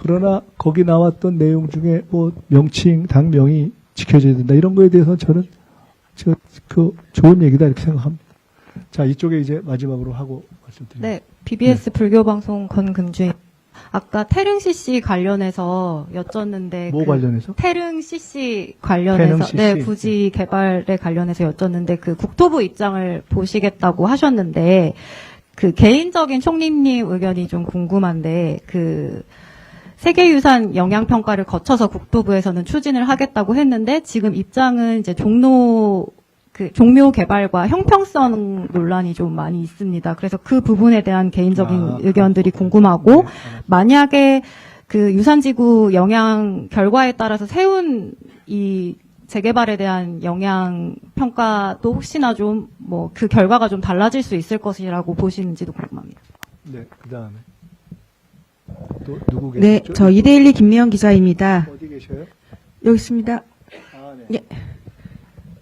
그러나 거기 나왔던 내용 중에 뭐 명칭, 당명이 지켜져야 된다. 이런 거에 대해서는 저는 좋은 얘기다 이렇게 생각합니다. 자, 이쪽에 이제 마지막으로 하고 말씀드립니다. 네, BBS 불교방송 권금주인. 아까 태릉 CC 관련해서 여쭙는데 뭐 관련해서? 태릉 CC 관련해서 태릉 CC. 네, 부지 개발에 관련해서 여쭙는데 그 국토부 입장을 보시겠다고 하셨는데 그 개인적인 총리님 의견이 좀 궁금한데 그 세계유산 영향평가를 거쳐서 국토부에서는 추진을 하겠다고 했는데 지금 입장은 이제 종묘 개발과 형평성 논란이 좀 많이 있습니다. 그래서 그 부분에 대한 개인적인 의견들이 궁금하고 네. 만약에 그 유산지구 영향 결과에 따라서 세운 이 재개발에 대한 영향 평가도 혹시나 좀 뭐 그 결과가 좀 달라질 수 있을 것이라고 보시는지도 궁금합니다. 네, 그 다음에 또 누구 네, 계시죠? 저 이데일리 김미영 기자입니다. 어디 계셔요? 여기 있습니다. 아, 네. 예.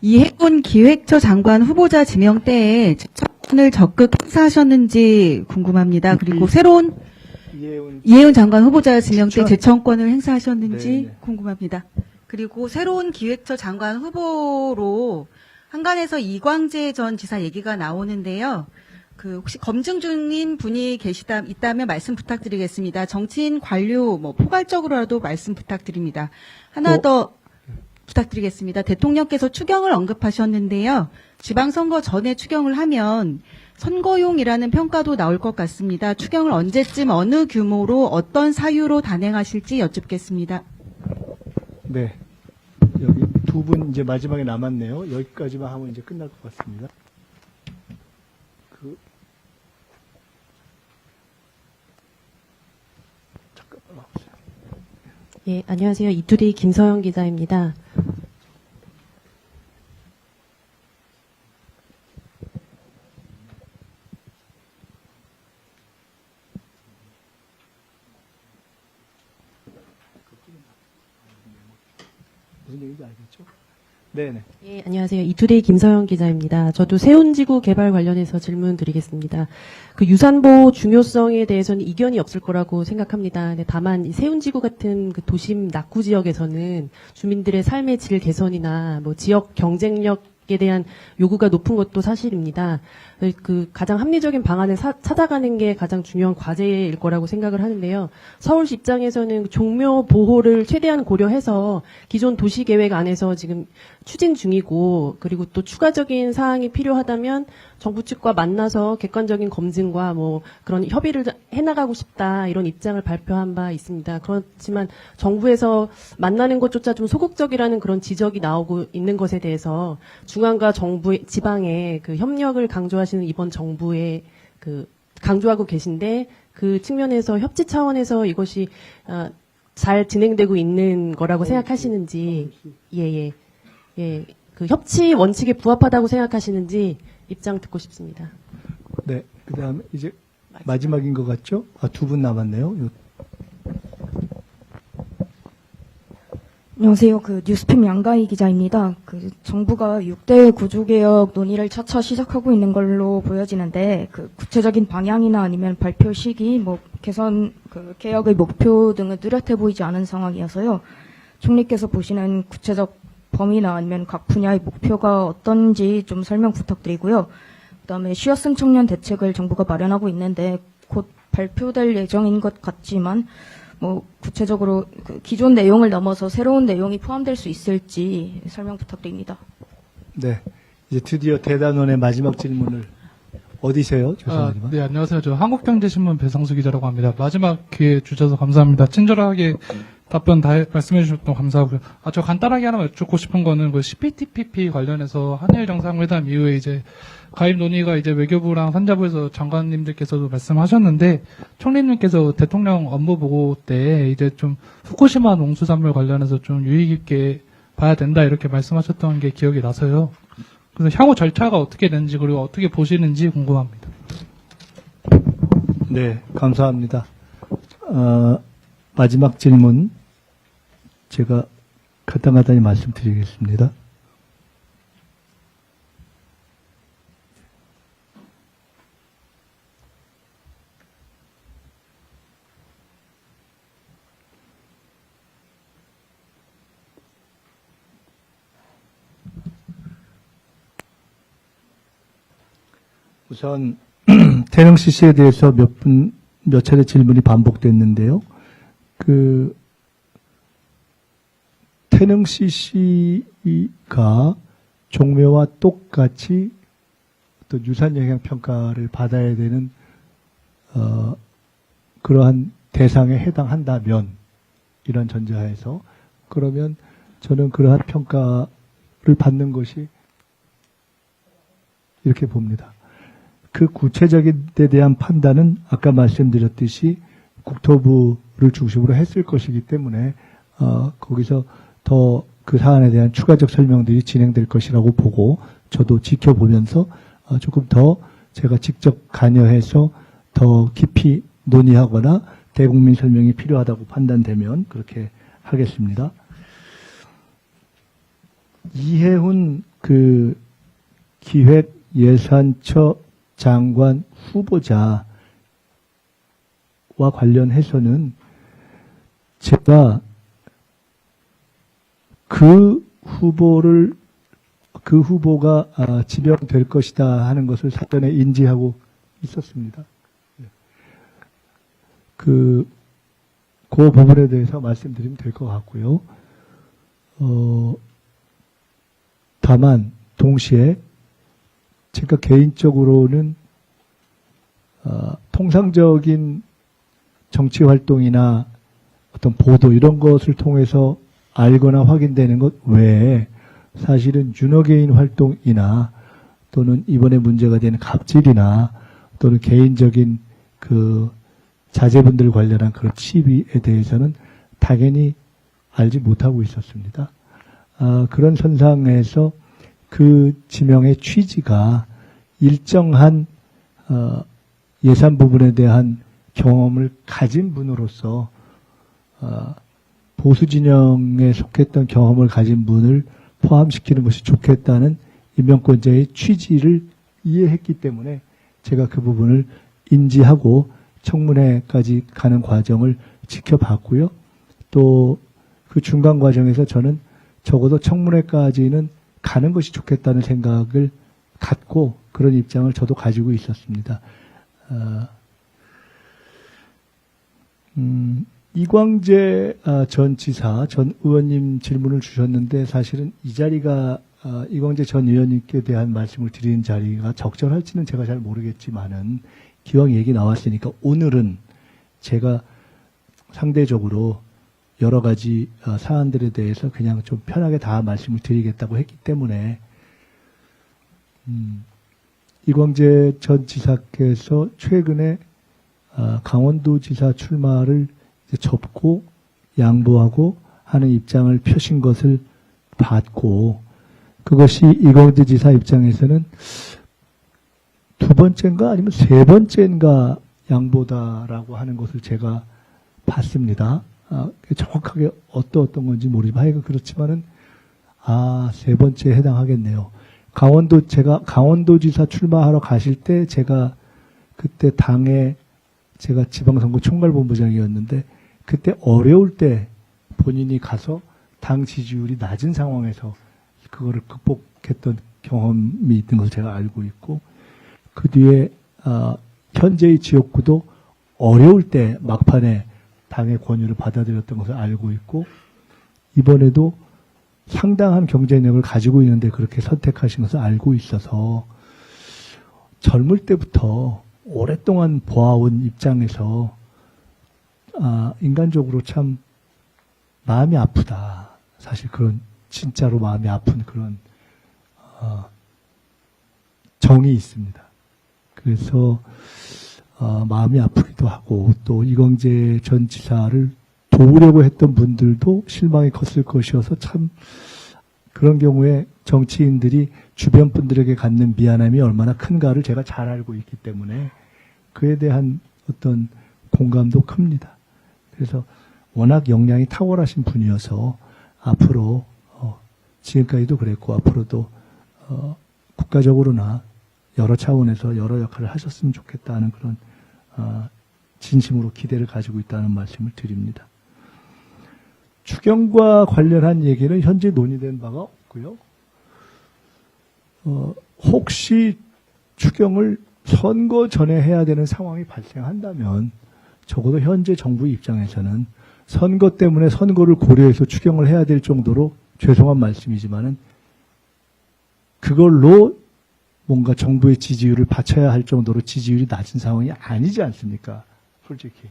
이해군 기획처 장관 후보자 지명 때에 제청권을 적극 행사하셨는지 궁금합니다. 그리고 새로운 이해운 장관 후보자 지명 때 제청권을 행사하셨는지 네. 궁금합니다. 그리고 새로운 기획처 장관 후보로 한간에서 이광재 전 지사 얘기가 나오는데요. 그 혹시 검증 중인 분이 있다면 말씀 부탁드리겠습니다. 정치인 관료 포괄적으로라도 말씀 부탁드립니다. 하나 더 부탁드리겠습니다. 대통령께서 추경을 언급하셨는데요. 지방선거 전에 추경을 하면 선거용이라는 평가도 나올 것 같습니다. 추경을 언제쯤 어느 규모로 어떤 사유로 단행하실지 여쭙겠습니다. 네. 여기 두 분 이제 마지막에 남았네요. 여기까지만 하면 이제 끝날 것 같습니다. 잠깐만 와보세요. 예, 안녕하세요. 이투리 김서영 기자입니다. 무슨 얘기인지 알겠죠? 네네. 예, 안녕하세요. 이투데이 김서영 기자입니다. 저도 세운지구 개발 관련해서 질문 드리겠습니다. 그 유산보호 중요성에 대해서는 이견이 없을 거라고 생각합니다. 근데 다만 이 세운지구 같은 그 도심 낙후 지역에서는 주민들의 삶의 질 개선이나 뭐 지역 경쟁력에 대한 요구가 높은 것도 사실입니다. 그 가장 합리적인 방안을 찾아가는 게 가장 중요한 과제일 거라고 생각을 하는데요. 서울시 입장에서는 종묘 보호를 최대한 고려해서 기존 도시계획 안에서 지금 추진 중이고, 그리고 또 추가적인 사항이 필요하다면 정부 측과 만나서 객관적인 검증과 뭐 그런 협의를 해나가고 싶다, 이런 입장을 발표한 바 있습니다. 그렇지만 정부에서 만나는 것조차 좀 소극적이라는 그런 지적이 나오고 있는 것에 대해서 중앙과 정부, 지방의 그 협력을 강조하시는 이번 정부의 그 강조하고 계신데, 그 측면에서 협치 차원에서 이것이 잘 진행되고 있는 거라고 생각하시는지, 그 협치 원칙에 부합하다고 생각하시는지 입장 듣고 싶습니다. 네, 그 다음에 이제 마지막인 것 같죠? 두 분 남았네요. 안녕하세요. 그 뉴스핌 양가희 기자입니다. 그 정부가 6대 구조개혁 논의를 차차 시작하고 있는 걸로 보여지는데, 그 구체적인 방향이나 아니면 발표 시기, 뭐 개선 그 개혁의 목표 등은 뚜렷해 보이지 않은 상황이어서요. 총리께서 보시는 구체적 범위나 아니면 각 분야의 목표가 어떤지 좀 설명 부탁드리고요. 그다음에 쉬었음 청년 대책을 정부가 마련하고 있는데 곧 발표될 예정인 것 같지만 뭐 구체적으로 그 기존 내용을 넘어서 새로운 내용이 포함될 수 있을지 설명 부탁드립니다. 네, 이제 드디어 대단원의 마지막 질문을 어디세요? 죄송합니다. 네, 안녕하세요. 저 한국경제신문 배상수 기자라고 합니다. 마지막 기회 주셔서 감사합니다. 친절하게 답변 다 말씀해 주셔서 감사하고요. 저 간단하게 하나 여쭙고 싶은 거는 그 CPTPP 관련해서 한일 정상회담 이후에 이제 가입 논의가 이제 외교부랑 산자부에서 장관님들께서도 말씀하셨는데, 총리님께서 대통령 업무 보고 때 이제 좀 후쿠시마 농수산물 관련해서 좀 유의 깊게 봐야 된다 이렇게 말씀하셨던 게 기억이 나서요. 그래서 향후 절차가 어떻게 되는지 그리고 어떻게 보시는지 궁금합니다. 네, 감사합니다. 마지막 질문 제가 간단히 말씀드리겠습니다. 우선 태릉 CC에 대해서 몇 차례 질문이 반복됐는데요. 태릉 CC가 종묘와 똑같이 또 유산 영향 평가를 받아야 되는 그러한 대상에 해당한다면 이런 전제하에서 그러면 저는 그러한 평가를 받는 것이 이렇게 봅니다. 그 구체적인 데 대한 판단은 아까 말씀드렸듯이 국토부를 중심으로 했을 것이기 때문에 거기서 더 그 사안에 대한 추가적 설명들이 진행될 것이라고 보고 저도 지켜보면서 조금 더 제가 직접 관여해서 더 깊이 논의하거나 대국민 설명이 필요하다고 판단되면 그렇게 하겠습니다. 이해훈 기획예산처 장관 후보자와 관련해서는 제가 그 후보가 지명될 것이다 하는 것을 사전에 인지하고 있었습니다. 그 부분에 대해서 말씀드리면 될 것 같고요. 다만 동시에 제가 개인적으로는 통상적인 정치 활동이나 어떤 보도 이런 것을 통해서 알거나 확인되는 것 외에 사실은 윤호개인 활동이나 또는 이번에 문제가 되는 갑질이나 또는 개인적인 자제분들 관련한 그런 시비에 대해서는 당연히 알지 못하고 있었습니다. 그런 선상에서 그 지명의 취지가 일정한 예산 부분에 대한 경험을 가진 분으로서 보수 진영에 속했던 경험을 가진 분을 포함시키는 것이 좋겠다는 임명권자의 취지를 이해했기 때문에 제가 그 부분을 인지하고 청문회까지 가는 과정을 지켜봤고요. 또 그 중간 과정에서 저는 적어도 청문회까지는 가는 것이 좋겠다는 생각을 갖고 그런 입장을 저도 가지고 있었습니다. 이광재 전 지사, 전 의원님 질문을 주셨는데 사실은 이 자리가 이광재 전 의원님께 대한 말씀을 드리는 자리가 적절할지는 제가 잘 모르겠지만은 기왕 얘기 나왔으니까 오늘은 제가 상대적으로 여러 가지 사안들에 대해서 그냥 좀 편하게 다 말씀을 드리겠다고 했기 때문에 이광재 전 지사께서 최근에 강원도지사 출마를 이제 접고 양보하고 하는 입장을 펴신 것을 봤고 그것이 이광재 지사 입장에서는 두 번째인가 아니면 세 번째인가 양보다라고 하는 것을 제가 봤습니다. 정확하게 어떤 건지 모르지만 하여간 그렇지만은 세 번째에 해당하겠네요. 제가 강원도지사 출마하러 가실 때 제가 그때 당에 제가 지방선거 총괄본부장이었는데 그때 어려울 때 본인이 가서 당 지지율이 낮은 상황에서 그거를 극복했던 경험이 있는 것을 제가 알고 있고 그 뒤에 현재의 지역구도 어려울 때 막판에 당의 권유를 받아들였던 것을 알고 있고 이번에도 상당한 경쟁력을 가지고 있는데 그렇게 선택하신 것을 알고 있어서 젊을 때부터 오랫동안 보아온 입장에서 인간적으로 참 마음이 아프다. 사실 그런 진짜로 마음이 아픈 그런 정이 있습니다. 그래서 마음이 아프기도 하고 또 이광재 전 지사를 도우려고 했던 분들도 실망이 컸을 것이어서 참 그런 경우에 정치인들이 주변 분들에게 갖는 미안함이 얼마나 큰가를 제가 잘 알고 있기 때문에 그에 대한 어떤 공감도 큽니다. 그래서 워낙 역량이 탁월하신 분이어서 앞으로 지금까지도 그랬고 앞으로도 국가적으로나 여러 차원에서 여러 역할을 하셨으면 좋겠다는 그런 진심으로 기대를 가지고 있다는 말씀을 드립니다. 추경과 관련한 얘기는 현재 논의된 바가 없고요. 혹시 추경을 선거 전에 해야 되는 상황이 발생한다면 적어도 현재 정부 입장에서는 선거 때문에 선거를 고려해서 추경을 해야 될 정도로 죄송한 말씀이지만은 그걸로 뭔가 정부의 지지율을 받쳐야 할 정도로 지지율이 낮은 상황이 아니지 않습니까? 솔직히.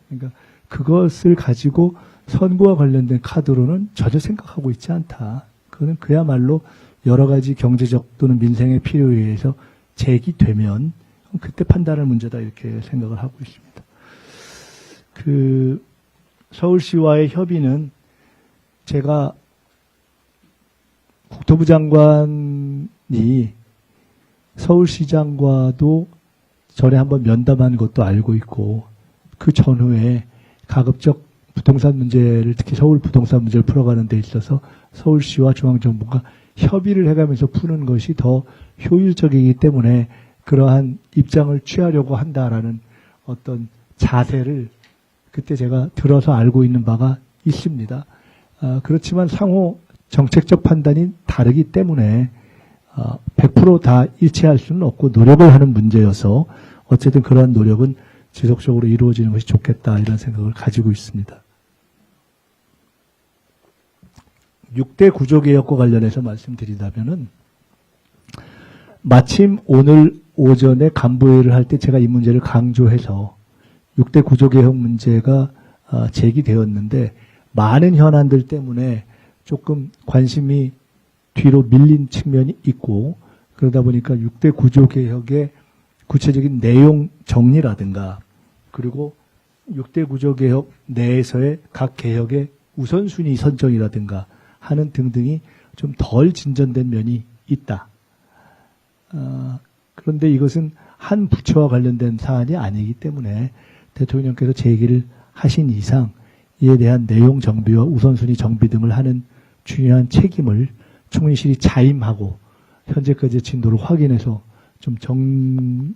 그러니까 그것을 가지고 선거와 관련된 카드로는 전혀 생각하고 있지 않다. 그거는 그야말로 여러 가지 경제적 또는 민생의 필요에 의해서 제기되면 그때 판단할 문제다 이렇게 생각을 하고 있습니다. 그 서울시와의 협의는 제가 국토부 장관이 서울시장과도 전에 한번 면담한 것도 알고 있고 그 전후에 가급적 부동산 문제를 특히 서울 부동산 문제를 풀어가는 데 있어서 서울시와 중앙정부가 협의를 해가면서 푸는 것이 더 효율적이기 때문에 그러한 입장을 취하려고 한다라는 어떤 자세를 그때 제가 들어서 알고 있는 바가 있습니다. 그렇지만 상호 정책적 판단이 다르기 때문에 100%다 일치할 수는 없고 노력을 하는 문제여서 어쨌든 그러한 노력은 지속적으로 이루어지는 것이 좋겠다 이런 생각을 가지고 있습니다. 6대 구조개혁과 관련해서 말씀드리자면은 마침 오늘 오전에 간부회의를 할 때 제가 이 문제를 강조해서 6대 구조개혁 문제가 제기되었는데 많은 현안들 때문에 조금 관심이 뒤로 밀린 측면이 있고 그러다 보니까 6대 구조개혁의 구체적인 내용 정리라든가 그리고 6대 구조개혁 내에서의 각 개혁의 우선순위 선정이라든가 하는 등등이 좀 덜 진전된 면이 있다. 그런데 이것은 한 부처와 관련된 사안이 아니기 때문에 대통령께서 제기를 하신 이상 이에 대한 내용 정비와 우선순위 정비 등을 하는 중요한 책임을 총리실이 자임하고 현재까지의 진도를 확인해서 좀 정론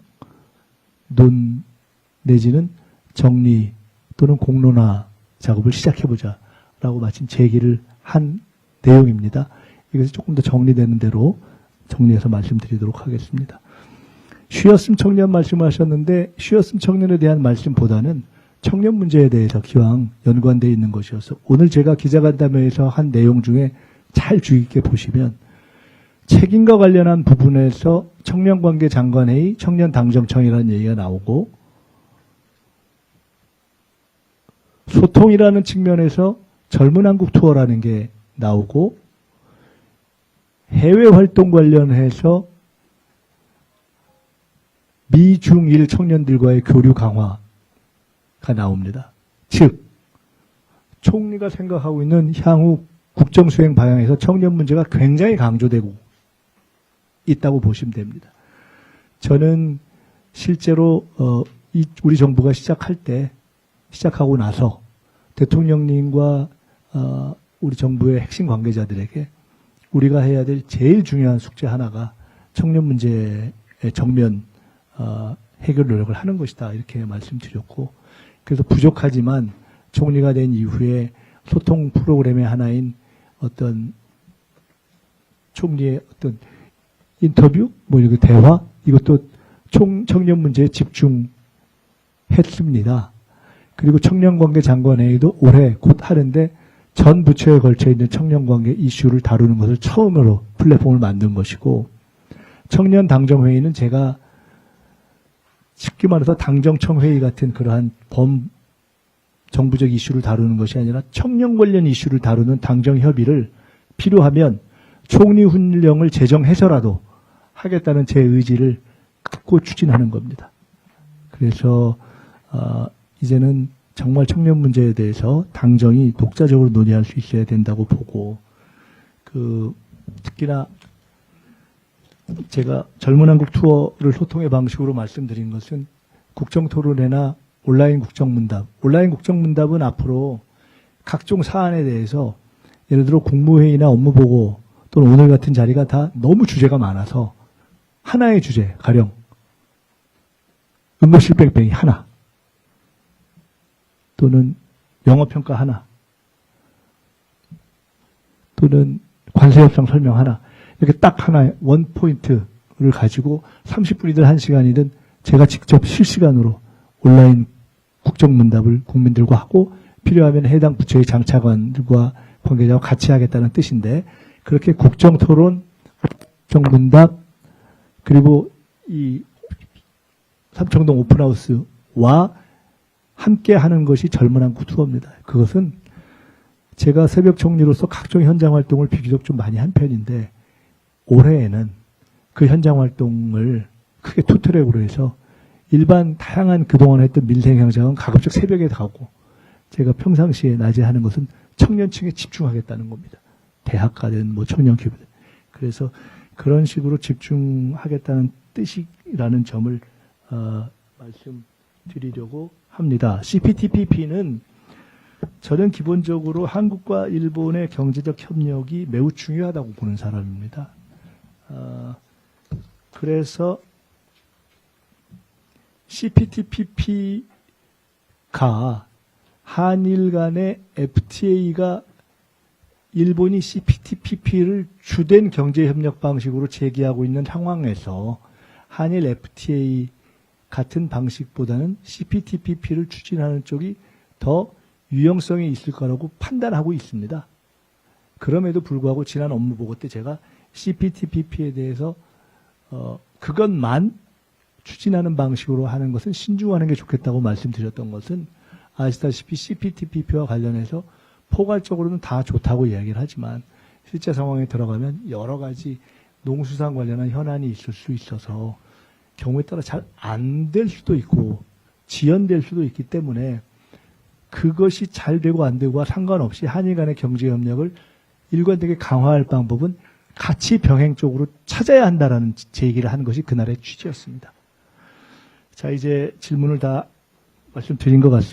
내지는 정리 또는 공론화 작업을 시작해보자라고 마침 제기를 한 내용입니다. 이것이 조금 더 정리되는 대로 정리해서 말씀드리도록 하겠습니다. 쉬었음 청년 말씀하셨는데 쉬었음 청년에 대한 말씀보다는 청년 문제에 대해서 기왕 연관되어 있는 것이어서 오늘 제가 기자간담회에서 한 내용 중에 잘 주의 깊게 보시면 책임과 관련한 부분에서 청년관계 장관회의 청년당정청이라는 얘기가 나오고 소통이라는 측면에서 젊은 한국 투어라는 게 나오고 해외 활동 관련해서 미중일 청년들과의 교류 강화가 나옵니다. 즉 총리가 생각하고 있는 향후 국정수행 방향에서 청년 문제가 굉장히 강조되고 있다고 보시면 됩니다. 저는 실제로 우리 정부가 시작하고 나서 대통령님과 우리 정부의 핵심 관계자들에게 우리가 해야 될 제일 중요한 숙제 하나가 청년 문제의 정면 해결 노력을 하는 것이다 이렇게 말씀드렸고 그래서 부족하지만 총리가 된 이후에 소통 프로그램의 하나인 어떤 총리의 어떤 인터뷰 뭐 이런 대화 이것도 청년 문제에 집중했습니다. 그리고 청년관계 장관회의도 올해 곧 하는데 전 부처에 걸쳐 있는 청년관계 이슈를 다루는 것을 처음으로 플랫폼을 만든 것이고 청년당정회의는 제가 쉽게 말해서 당정청회의 같은 그러한 정부적 이슈를 다루는 것이 아니라 청년 관련 이슈를 다루는 당정협의를 필요하면 총리 훈령을 제정해서라도 하겠다는 제 의지를 갖고 추진하는 겁니다. 그래서 이제는 정말 청년 문제에 대해서 당정이 독자적으로 논의할 수 있어야 된다고 보고 특히나 제가 젊은 한국 투어를 소통의 방식으로 말씀드린 것은 국정토론회나 온라인 국정문답은 앞으로 각종 사안에 대해서 예를 들어 국무회의나 업무보고 또는 오늘 같은 자리가 다 너무 주제가 많아서 하나의 주제, 가령 응급실 뺑뺑이 하나 또는 영어평가 하나 또는 관세협상 설명 하나 이렇게 딱 하나의 원 포인트 가지고 30분이든 1시간이든 제가 직접 실시간으로 온라인 국정문답을 국민들과 하고 필요하면 해당 부처의 장차관들과 관계자와 같이 하겠다는 뜻인데 그렇게 국정토론, 국정문답 그리고 이 삼청동 오픈하우스와 함께 하는 것이 젊은한국 투어입니다. 그것은 제가 새벽 총리로서 각종 현장 활동을 비교적 좀 많이 한 편인데 올해에는 그 현장 활동을 크게 투트랙으로 해서 일반 다양한 그동안 했던 민생 현장은 가급적 새벽에 가고 제가 평상시에 낮에 하는 것은 청년층에 집중하겠다는 겁니다. 대학가든 뭐 청년기업이든. 그래서 그런 식으로 집중하겠다는 뜻이라는 점을 말씀드리려고 합니다. CPTPP는 저는 기본적으로 한국과 일본의 경제적 협력이 매우 중요하다고 보는 사람입니다. 그래서 CPTPP가 한일 간의 FTA가 일본이 CPTPP를 주된 경제협력 방식으로 제기하고 있는 상황에서 한일 FTA 같은 방식보다는 CPTPP를 추진하는 쪽이 더 유용성이 있을 거라고 판단하고 있습니다. 그럼에도 불구하고 지난 업무보고 때 제가 CPTPP에 대해서 그것만 추진하는 방식으로 하는 것은 신중하는 게 좋겠다고 말씀드렸던 것은 아시다시피 CPTPP와 관련해서 포괄적으로는 다 좋다고 이야기를 하지만 실제 상황에 들어가면 여러 가지 농수산 관련한 현안이 있을 수 있어서 경우에 따라 잘 안 될 수도 있고 지연될 수도 있기 때문에 그것이 잘 되고 안 되고와 상관없이 한일 간의 경제협력을 일관되게 강화할 방법은 같이 병행적으로 찾아야 한다라는 제 얘기를 하는 것이 그날의 취지였습니다. 자, 이제 질문을 다 말씀드린 것 같습니다.